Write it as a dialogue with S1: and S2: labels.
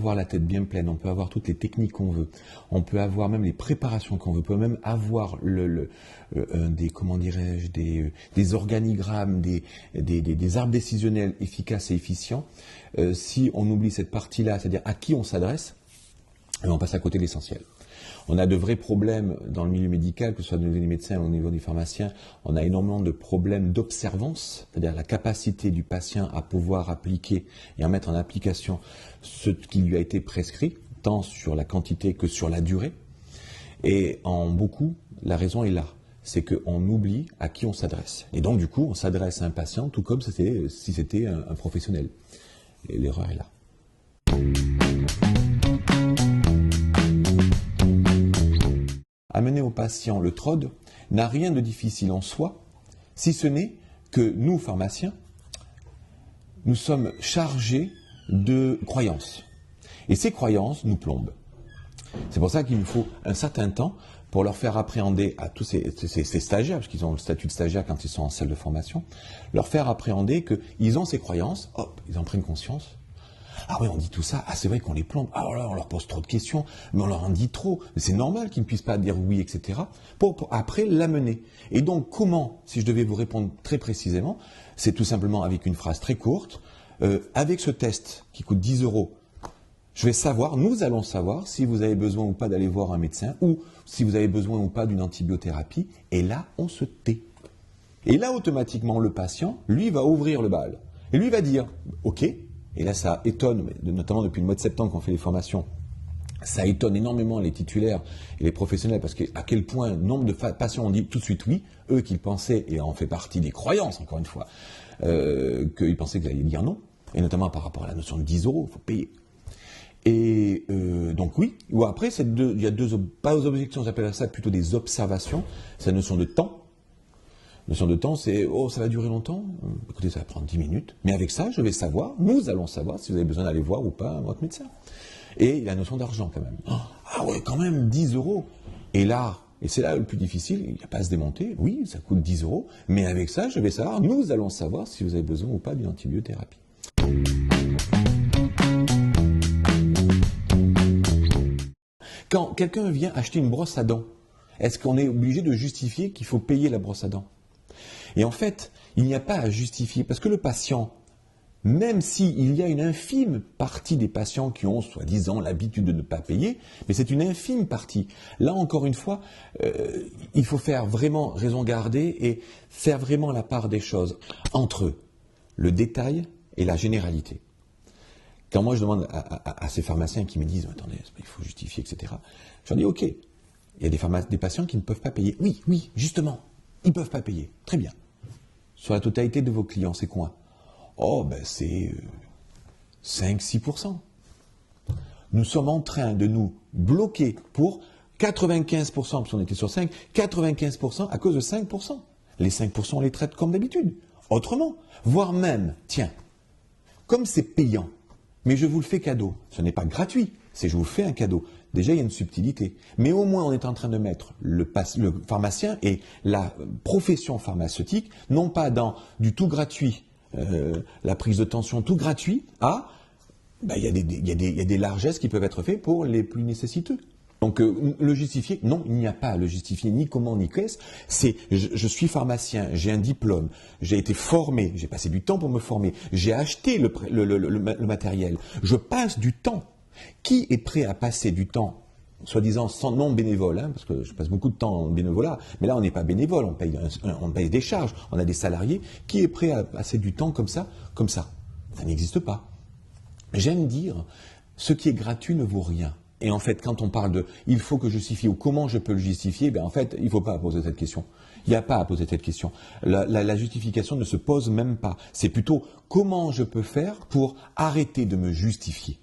S1: avoir la tête bien pleine, on peut avoir toutes les techniques qu'on veut, on peut avoir même les préparations qu'on veut, on peut même avoir comment dirais-je, des organigrammes, des arbres décisionnels efficaces et efficients. Si on oublie cette partie-là, c'est-à-dire à qui on s'adresse, on passe à côté de l'essentiel. On a de vrais problèmes dans le milieu médical, que ce soit au niveau des médecins ou au niveau des pharmaciens. On a énormément de problèmes d'observance, c'est-à-dire la capacité du patient à pouvoir appliquer et à mettre en application ce qui lui a été prescrit, tant sur la quantité que sur la durée. Et en beaucoup, la raison est là. C'est qu'on oublie à qui on s'adresse. Et donc, du coup, on s'adresse à un patient tout comme si c'était un professionnel. Et l'erreur est là. Amener au patient le TROD n'a rien de difficile en soi, si ce n'est que nous, pharmaciens, nous sommes chargés de croyances. Et ces croyances nous plombent. C'est pour ça qu'il nous faut un certain temps pour leur faire appréhender à tous ces stagiaires, parce qu'ils ont le statut de stagiaire quand ils sont en salle de formation, leur faire appréhender qu'ils ont ces croyances, hop, ils en prennent conscience. Ah oui, on dit tout ça, ah c'est vrai qu'on les plombe, alors là on leur pose trop de questions, mais on leur en dit trop, c'est normal qu'ils ne puissent pas dire oui, etc. Pour après l'amener. Et donc comment, si je devais vous répondre très précisément, c'est tout simplement avec une phrase très courte, avec ce test qui coûte 10 €, je vais savoir, nous allons savoir si vous avez besoin ou pas d'aller voir un médecin, ou si vous avez besoin ou pas d'une antibiothérapie, et là on se tait. Et là automatiquement le patient, lui va ouvrir le bal, et lui va dire, ok. Et là, ça étonne, notamment depuis le mois de septembre qu'on fait les formations, ça étonne énormément les titulaires et les professionnels parce qu'à quel point nombre de patients ont dit tout de suite oui, eux qui pensaient, et en fait partie des croyances encore une fois, qu'ils pensaient qu'ils allaient dire non, et notamment par rapport à la notion de 10 €, il faut payer. Et donc oui, ou après, il y a pas aux objections, j'appelle ça plutôt des observations, c'est la notion de temps. La notion de temps, c'est « oh, ça va durer longtemps ?» Écoutez, ça va prendre 10 minutes. Mais avec ça, je vais savoir, nous allons savoir si vous avez besoin d'aller voir ou pas votre médecin. Et il y a la notion d'argent quand même. Ah ouais, quand même, 10 €. Et là, et c'est là le plus difficile, il n'y a pas à se démonter. Oui, ça coûte 10 €. Mais avec ça, je vais savoir, nous allons savoir si vous avez besoin ou pas d'une antibiothérapie. Quand quelqu'un vient acheter une brosse à dents, est-ce qu'on est obligé de justifier qu'il faut payer la brosse à dents? Et en fait, il n'y a pas à justifier, parce que le patient, même s'il y a une infime partie des patients qui ont, soi-disant, l'habitude de ne pas payer, mais c'est une infime partie. Là, encore une fois, il faut faire vraiment raison garder et faire vraiment la part des choses entre le détail et la généralité. Quand moi je demande à ces pharmaciens qui me disent « attendez, il faut justifier, etc. » je leur dis « ok, il y a des patients qui ne peuvent pas payer. » Oui, justement, ils ne peuvent pas payer. Très bien. Sur la totalité de vos clients, c'est quoi? Oh, ben c'est 5-6%. Nous sommes en train de nous bloquer pour 95%, parce qu'on était sur 5, 95% à cause de 5%. Les 5%, on les traite comme d'habitude. Autrement, voire même, tiens, comme c'est payant, mais je vous le fais cadeau. Ce n'est pas gratuit, c'est je vous fais un cadeau. Déjà, il y a une subtilité. Mais au moins, on est en train de mettre le pharmacien et la profession pharmaceutique, non pas dans du tout gratuit, la prise de tension tout gratuit, il y a des largesses qui peuvent être faites pour les plus nécessiteux. Donc, le justifier, non, il n'y a pas à le justifier, ni comment, ni qu'est-ce. C'est, je suis pharmacien, j'ai un diplôme, j'ai été formé, j'ai passé du temps pour me former, j'ai acheté le matériel, je passe du temps. Qui est prêt à passer du temps, soi-disant non bénévole, parce que je passe beaucoup de temps en bénévolat, mais là on n'est pas bénévole, on paye des charges, on a des salariés. Qui est prêt à passer du temps comme ça? Ça n'existe pas. J'aime dire, ce qui est gratuit ne vaut rien. Et en fait, quand on parle de « il faut que je justifie » ou « comment je peux le justifier », en fait, il ne faut pas poser cette question. Il n'y a pas à poser cette question. La justification ne se pose même pas. C'est plutôt « comment je peux faire pour arrêter de me justifier ».